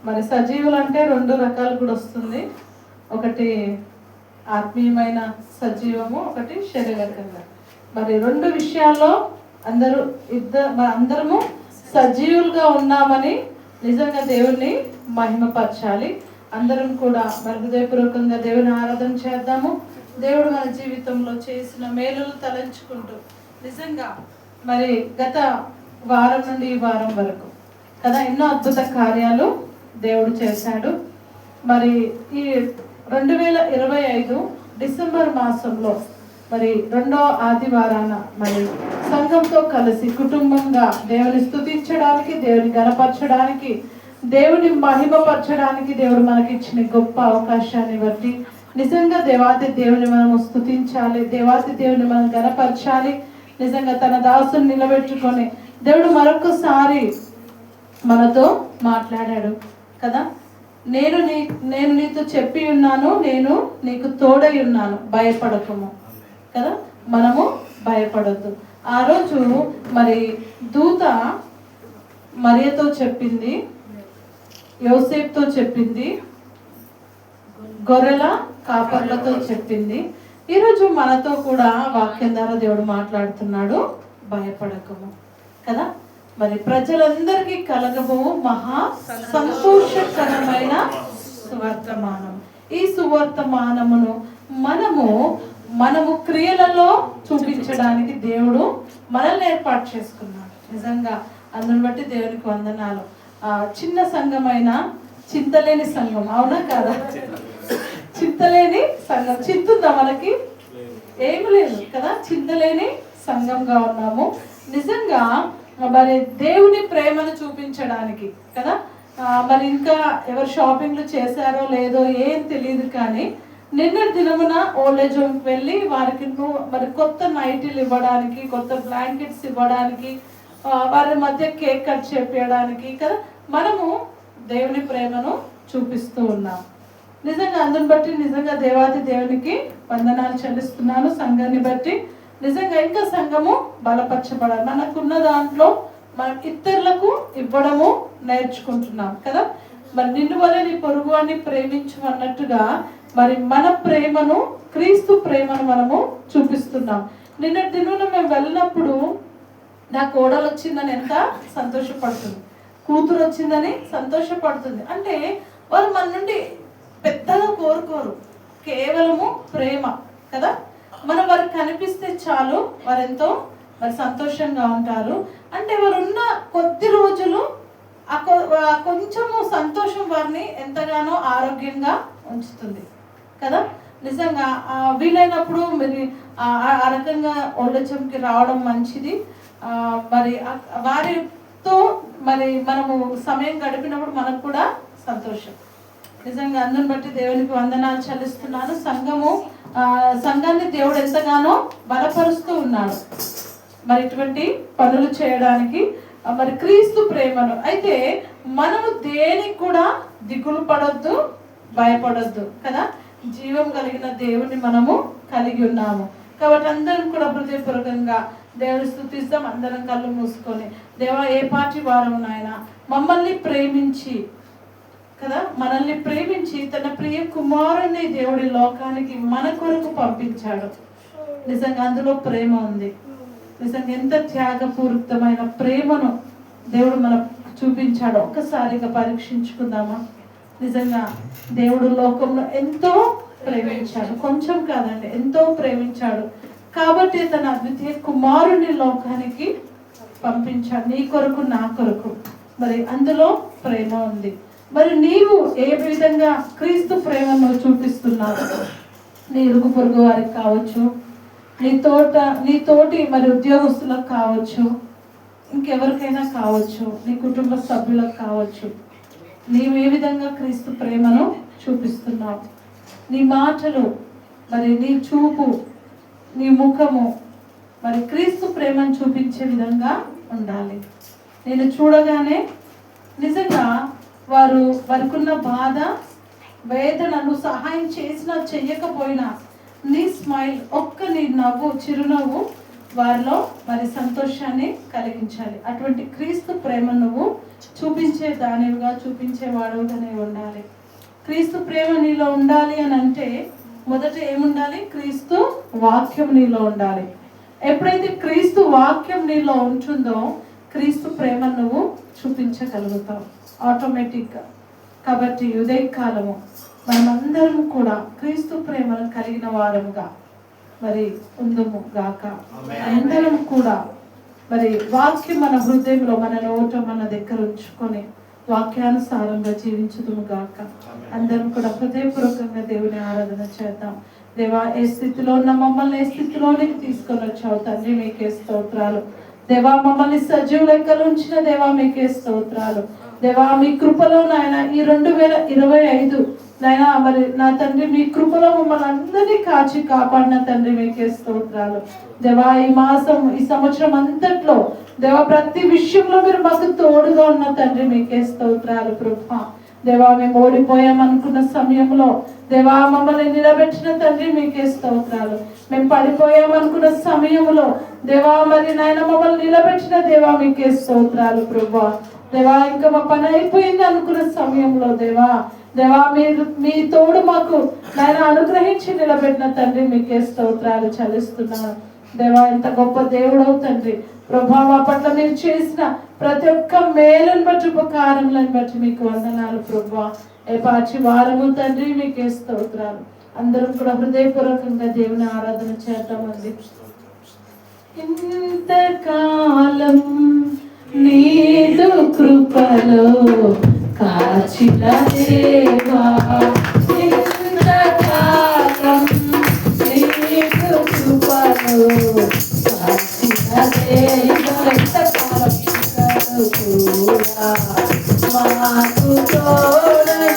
మరి సజీవులు అంటే రెండు రకాలు కూడా వస్తుంది. ఒకటి ఆత్మీయమైన సజీవము, ఒకటి శారీరకంగా. మరి రెండు విషయాల్లో అందరము సజీవులుగా ఉన్నామని నిజంగా దేవుణ్ణి మహిమపరచాలి. అందరం కూడా మరి హృదయపూర్వకంగా దేవుని ఆరాధన చేద్దాము. దేవుడు మన జీవితంలో చేసిన మేలులు తలంచుకుంటూ నిజంగా మరి గత వారం నుండి ఈ వారం వరకు కదా ఎన్నో అద్భుత కార్యాలు దేవుడు చేశాడు. మరి ఈ 2025 డిసెంబర్ మాసంలో మరి 2వ ఆదివారాన మరి సంఘంతో కలిసి కుటుంబంగా దేవుని స్తుతించడానికి, దేవుని గణపరచడానికి, దేవుని మహిమపరచడానికి దేవుడు మనకి ఇచ్చిన గొప్ప అవకాశాన్ని బట్టి నిజంగా దేవాతి దేవుని మనం స్తుతించాలి, దేవాతి దేవుని మనం గణపరచాలి. నిజంగా తన దాసుని నిలబెట్టుకొని దేవుడు మరొకసారి మనతో మాట్లాడాడు కదా. నేను నీతో చెప్పి ఉన్నాను, నేను నీకు తోడై ఉన్నాను, భయపడకము కదా. మనము భయపడద్దు. ఆ రోజు మరి దూత మరియతో చెప్పింది, యోసేపుతో చెప్పింది, గొర్రెల కాపర్లతో చెప్పింది. ఈరోజు మనతో కూడా వాక్యం ద్వారా దేవుడు మాట్లాడుతున్నాడు, భయపడకము కదా. మరి ప్రజలందరికీ కలగబో మహా సంతోషకరమైన సువర్తమానం. ఈ సువర్తమానమును మనము క్రియలలో చూపించడానికి దేవుడు మనల్ని ఏర్పాటు చేసుకున్నాడు. నిజంగా అందుని బట్టి దేవునికి వందనాలు. చిన్న సంఘమైన చింతలేని సంఘం, అవునా కాదా? చింతలేని సంఘం, చింతుందా మనకి? ఏమి లేదు కదా. చింతలేని సంఘంగా ఉన్నాము. నిజంగా మరి దేవుని ప్రేమను చూపించడానికి కదా. మరి ఇంకా ఎవరు షాపింగ్లు చేశారో లేదో ఏం తెలియదు, కానీ నిన్నటి దినమున ఓల్డేజ్ హోమ్కి వెళ్ళి వారికి మరి కొత్త నైటీలు ఇవ్వడానికి, కొత్త బ్లాంకెట్స్ ఇవ్వడానికి, వారి మధ్య కేక్ కట్ చేపించడానికి కదా మనము దేవుని ప్రేమను చూపిస్తూ ఉన్నాం. నిజంగా అందుని బట్టి నిజంగా దేవాది దేవునికి వందనాలు చెల్లిస్తున్నాను. సంఘాన్ని బట్టి నిజంగా ఇంకా సంఘము బలపరచబడాలి. మనకున్న దాంట్లో మనం ఇతరులకు ఇవ్వడము నేర్చుకుంటున్నాం కదా. మరి నిన్ను వలె నీ పొరుగు అని ప్రేమించు అన్నట్టుగా మరి మన ప్రేమను, క్రీస్తు ప్రేమను మనము చూపిస్తున్నాం. నిన్నటి దిన మేము వెళ్ళినప్పుడు నా కోడలు వచ్చిందని ఎంత సంతోషపడుతుంది, కూతురు వచ్చిందని సంతోషపడుతుంది. అంటే వారు మన నుండి పెద్దగా కోరుకోరు, కేవలము ప్రేమ కదా. మనం వారికి కనిపిస్తే చాలు వారెంతో మరి సంతోషంగా ఉంటారు. అంటే వారు ఉన్న కొద్ది రోజులు కొంచెము సంతోషం వారిని ఎంతగానో ఆరోగ్యంగా ఉంచుతుంది కదా. నిజంగా వీలైనప్పుడు మరి ఆ రకంగా ఓల్డేజ్కి రావడం మంచిది. మరి వారితో మరి మనము సమయం గడిపినప్పుడు మనకు కూడా సంతోషం. నిజంగా అందుని బట్టి దేవునికి వందనాలు చెల్లిస్తున్నాను. సంఘాన్ని దేవుడు ఎంతగానో బలపరుస్తూ ఉన్నాడు మరి ఇటువంటి పనులు చేయడానికి, మరి క్రీస్తు ప్రేమను. అయితే మనము దేనికి కూడా దిగులు పడొద్దు, భయపడొద్దు కదా. జీవం కలిగిన దేవుని మనము కలిగి ఉన్నాము కాబట్టి అందరం కూడా హృదయపూర్వకంగా దేవుని స్తుతిస్తాం. అందరం కళ్ళు మూసుకొని, దేవా ఏ పాటి వారము నాయన, మమ్మల్ని ప్రేమించి కదా, మనల్ని ప్రేమించి తన ప్రియ కుమారుని దేవుడి లోకానికి మన కొరకు పంపించాడు. నిజంగా అందులో ప్రేమ ఉంది. నిజంగా ఎంత త్యాగపూరితమైన ప్రేమను దేవుడు మనకు చూపించాడు. ఒక్కసారిగా పరీక్షించుకుందామా? నిజంగా దేవుడు లోకంలో ఎంతో ప్రేమించాడు, కొంచెం కాదండి, ఎంతో ప్రేమించాడు. కాబట్టి తన అద్వితీయ కుమారుని లోకానికి పంపించాడు, నీ కొరకు నా కొరకు. మరి అందులో ప్రేమ ఉంది. మరి నీవు ఏ విధంగా క్రీస్తు ప్రేమను చూపిస్తున్నావు? నీ ఇరుగు పొరుగు వారికి కావచ్చు, నీ తోటి మరి ఉద్యోగస్తులకు కావచ్చు, ఇంకెవరికైనా కావచ్చు, నీ కుటుంబ సభ్యులకు కావచ్చు. నీవు ఏ విధంగా క్రీస్తు ప్రేమను చూపిస్తున్నావు? నీ మాటలు, మరి నీ చూపు, నీ ముఖము మరి క్రీస్తు ప్రేమను చూపించే విధంగా ఉండాలి. నేను చూడగానే నిజంగా వారికున్న బాధ, వేదనను సహాయం చేసినా చెయ్యకపోయినా నీ స్మైల్, నీ నవ్వు, చిరునవ్వు వారిలో మరి సంతోషాన్ని కలిగించాలి. అటువంటి క్రీస్తు ప్రేమ నువ్వు చూపించే దానివిగా, చూపించే వాడుగానే ఉండాలి. క్రీస్తు ప్రేమ నీలో ఉండాలి అని అంటే మొదట ఏముండాలి? క్రీస్తు వాక్యం నీలో ఉండాలి. ఎప్పుడైతే క్రీస్తు వాక్యం నీలో ఉంటుందో క్రీస్తు ప్రేమ నువ్వు చూపించగలుగుతావు ఆటోమేటిక్గా. కాబట్టి ఉదయకాలము మనమందరం కూడా క్రీస్తు ప్రేమను కలిగిన వారముగా మరి ఉందుము గాక. అందరం కూడా మరి వాక్యం మన హృదయంలో, మన నోట, మన దగ్గర ఉంచుకొని వాక్యానుసారంగా జీవించుదుము గాక. అందరం కూడా హృదయపూర్వకంగా దేవుని ఆరాధన చేద్దాం. దేవా, ఏ స్థితిలో ఉన్న మమ్మల్ని ఏ స్థితిలోనికి తీసుకొని వచ్చావు తండ్రి, మీకే స్తోత్రాలు. దేవా, మమ్మల్ని సజీవ లెక్కలు ఉంచిన దేవా, మీకే స్తోత్రాలు. దేవా, మీ కృపలో నాయన ఈ 2025 నాయన మరి నా తండ్రి మీ కృపలో మమ్మల్ని అందరినీ కాచి కాపాడిన తండ్రి, మీకే స్తోత్రాలు. దేవా, ఈ మాసం, ఈ సంవత్సరం అంతట్లో దేవా ప్రతి విషయంలో మీరు మాకు తోడుగా ఉన్న తండ్రి, మీకే స్తోత్రాలు ప్రభా. దేవా, మేము ఓడిపోయామనుకున్న సమయంలో దేవా మమ్మల్ని నిలబెట్టిన తండ్రి, మీకే స్తోత్రాలు. మేము పడిపోయామనుకున్న సమయంలో దేవా మరి నాయన మమ్మల్ని నిలబెట్టిన దేవా, మీకే స్తోత్రాలు ప్రభా. దేవా, ఇంకా మా పని అయిపోయింది అనుకున్న సమయంలో దేవా మీరు మీ తోడు మాకు నాయన అనుగ్రహించి నిలబెట్టిన తండ్రి, మీకే స్తోత్రాలు చెల్లిస్తున్నాను. దేవా, ఎంత గొప్ప దేవుడవు తండ్రి ప్రభా. మా పట్ల మీరు చేసిన ప్రతి ఒక్క మేలుని బట్టి, ఉపకారములను బట్టి మీకు వందనాలు ప్రభా. ఏ పాచి వారము తండ్రి, మీకే స్తోత్రాలు. అందరం కూడా హృదయపూర్వకంగా దేవుని ఆరాధన చేద్దామండి. ఇంతకాలం నీదు కృపలో కాచిన దేవా, ఇంతకాలం నీదు కృపలో కాచిన దేవా, ఇంతకాలం కూడా మాకు తోడని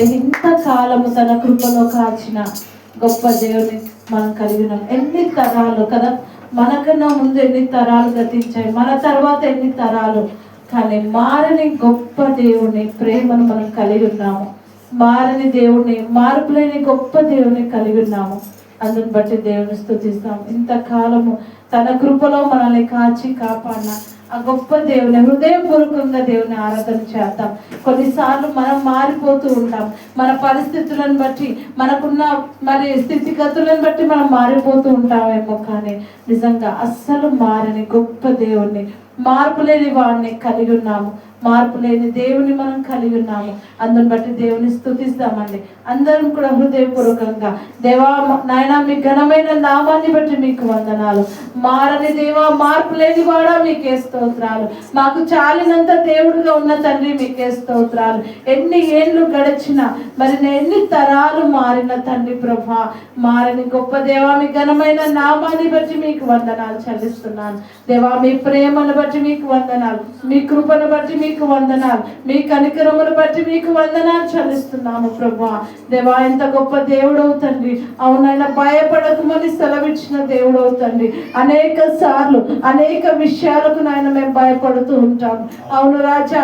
ఇంతకాలము తన కృపలో కాచిన గొప్ప దేవుని మనం కలిగినాం. ఎన్ని తరాలు కదా, మనకన్నా ముందు ఎన్ని తరాలు గతించాయి, మన తర్వాత ఎన్ని తరాలు, కానీ మారని గొప్ప దేవుని ప్రేమను మనం కలిగి ఉన్నాము. మారని దేవుని, మార్పులేని గొప్ప దేవుని కలిగి ఉన్నాము. అందుని బట్టి దేవుని స్తుతిస్తాం. ఇంతకాలము తన కృపలో మనల్ని కాచి కాపాడిన ఆ గొప్ప దేవుని హృదయపూర్వకంగా దేవుని ఆరాధన చేద్దాం. కొన్నిసార్లు మనం మారిపోతూ ఉంటాం, మన పరిస్థితులను బట్టి, మనకున్న మరి స్థితిగతులను బట్టి మనం మారిపోతూ ఉంటామేమో, కానీ నిజంగా అస్సలు మారని గొప్ప దేవుణ్ణి, మార్పులేని వాడిని కలిగి ఉన్నాము. మార్పు లేని దేవుని మనం కలిగి ఉన్నాము. అందుని బట్టి దేవుని స్తుతిస్తామండి. అందరం కూడా హృదయపూర్వకంగా దేవా నాయన మీ ఘనమైన నామాన్ని బట్టి మీకు వందనాలు. మారని దేవా, మార్పు లేని వాడా మీకే స్తోత్రాలు. మాకు చాలినంత దేవుడుగా ఉన్న తండ్రి మీకే స్తోత్రాలు. ఎన్ని ఏళ్ళు గడిచినా మరి ఎన్ని తరాలు మారిన తండ్రి ప్రభా, మారని గొప్ప దేవా మీ ఘనమైన నామాన్ని బట్టి మీకు వందనాలు చెల్లిస్తున్నాను. దేవా మీ ప్రేమను బట్టి మీకు వందనాలు, మీ కృపను బట్టి మీకు వందనాలు, మీ కనికరమును బట్టి మీకు వందనాలు చెల్లిస్తున్నాము ప్రభా. దేవా ఎంత గొప్ప దేవుడవు తండ్రి. అవునైనా భయపడకమని సెలవిచ్చిన దేవుడవు తండ్రి. అనేక సార్లు అనేక విషయాలకు నాయన మేము భయపడుతూ ఉంటాము. అవును రాజా,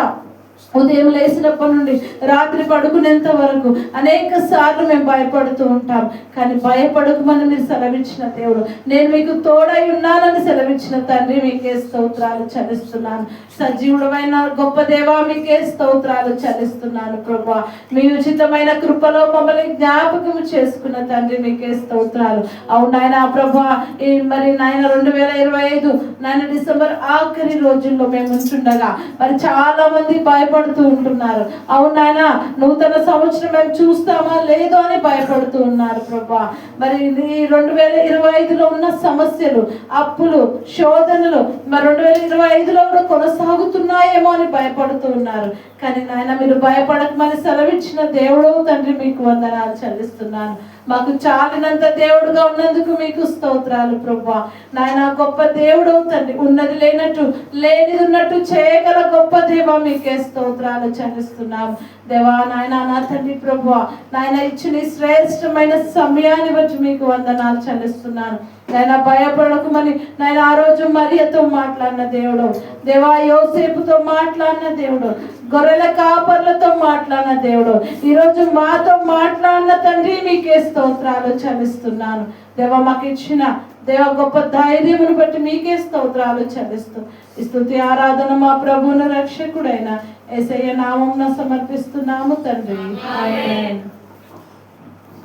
ఉదయం లేచినప్పటి నుండి రాత్రి పడుకునేంత వరకు అనేక సార్లు మేము భయపడుతూ ఉంటాం. కానీ భయపడకమని మీరు సెలవిచ్చిన దేవుడు, నేను మీకు తోడై ఉన్నానని సెలవిచ్చిన తండ్రి మీకే స్తోత్రాలు చెల్లిస్తున్నాను. సజీవుడమైన గొప్ప దేవా మీకే స్తోత్రాలు చెల్లిస్తున్నాను ప్రభా. మీ ఉచితమైన కృపలో మమ్మల్ని జ్ఞాపకం చేసుకున్న తండ్రి మీకే స్తోత్రాలు. అవును నాయన ప్రభా, ఈ మరి నాయన 2025 నాయన డిసెంబర్ ఆఖరి రోజుల్లో మేము ఉంటుండగా మరి చాలా మంది భయపడుతూ ఉంటున్నారు. అవును నాయన, నూతన సంవత్సరం మేము చూస్తామా లేదో అని భయపడుతూ ఉన్నారు ప్రభా. మరి ఈ 2025లో ఉన్న సమస్యలు, అప్పులు, శోధనలు మరి 2025లో కూడా కొనసాగుతున్నాయేమో అని భయపడుతూ ఉన్నారు. కానీ నాయన మీరు భయపడకమని సెలవిచ్చిన దేవుడు తండ్రి మీకు వందనాలు చెల్లిస్తున్నాను. మాకు చాలినంత దేవుడుగా ఉన్నందుకు మీకు స్తోత్రాలు ప్రభా. నాయన గొప్ప దేవుడు తండ్రి, ఉన్నది లేనట్టు లేనిది ఉన్నట్టు చేయగల గొప్ప దేవా మీకే స్తోత్రాలు చెల్లిస్తున్నాము. దేవా నాయన నా తండ్రి ప్రభువా, నాయన ఇచ్చిన శ్రేష్టమైన సమయాన్ని బట్టి మీకు వందనాలు చెల్లిస్తున్నాను. నాయన భయపడకమని నాయన ఆ రోజు మరియతో మాట్లాడిన దేవుడు, దేవా యోసేపుతో మాట్లాడిన దేవుడు, గొర్రెల కాపర్లతో మాట్లాడిన దేవుడు, ఈరోజు మాతో మాట్లాడిన తండ్రి మీకే స్తోత్రాలు చెల్లిస్తున్నాను. దేవా మాకు ఇచ్చిన దేవ గొప్ప ధైర్యమును బట్టి మీకే స్తోత్రాలు చెల్లిస్తూ ఈ స్తుతి ఆరాధన మా ప్రభువును రక్షకుడైన యేసయ్య నామమున సమర్పిస్తున్నాము తండ్రి. ఆమేన్.